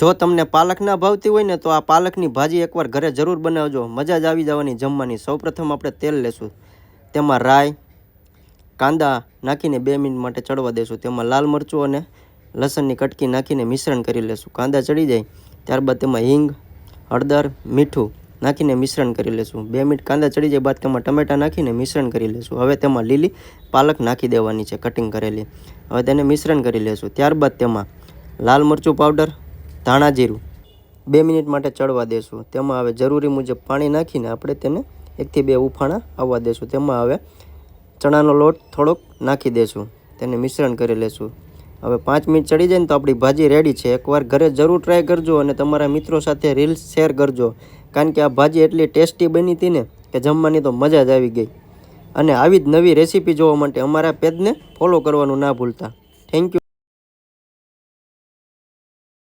જો તમને પાલક ના ભાવતી હોય ને તો આ પાલકની ભાજી એકવાર ઘરે જરૂર બનાવજો, મજા જ આવી જવાની જમવાની। સૌપ્રથમ આપણે તેલ લેશું, તેમાં રાઈ કાંદા નાખીને 2 મિનિટ માટે ચડવા દેશું। તેમાં લાલ મરચું અને લસણની કટકી નાખીને મિશ્રણ કરી લેશું। કાંદા ચડી જાય ત્યારબાદ તેમાં હિંગ, હળદર, મીઠું નાખીને મિશ્રણ કરી લેશું। 2 મિનિટ કાંદા ચડી જાય બાદ તેમાં ટમેટા નાખીને મિશ્રણ કરી લેશું। હવે તેમાં લીલી પાલક નાખી દેવાની છે કટિંગ કરેલી। હવે તેને મિશ્રણ કરી લેશું। ત્યારબાદ તેમાં લાલ મરચું પાવડર, ધાણા જીરું 2 મિનિટ માટે ચડવા દેશું। તેમાં હવે જરૂરી મુજબ પાણી નાખીને આપણે તેને 1 થી 2 ઉફાણા આવવા દેશું। તેમાં હવે ચણાનો લોટ થોડોક નાખી દેશું, તેને મિશ્રણ કરી લેશું। હવે 5 મિનિટ ચડી જાય ને તો આપણી ભાજી રેડી છે। એકવાર ઘરે જરૂર ટ્રાય કરજો અને તમારા મિત્રો સાથે રીલ્સ શેર કરજો, કારણ કે આ ભાજી એટલી ટેસ્ટી બની હતી ને કે જમવાની તો મજા જ આવી ગઈ। અને આવી જ નવી રેસીપી જોવા માટે અમારા પેજને ફોલો કરવાનું ના ભૂલતા। Thank you.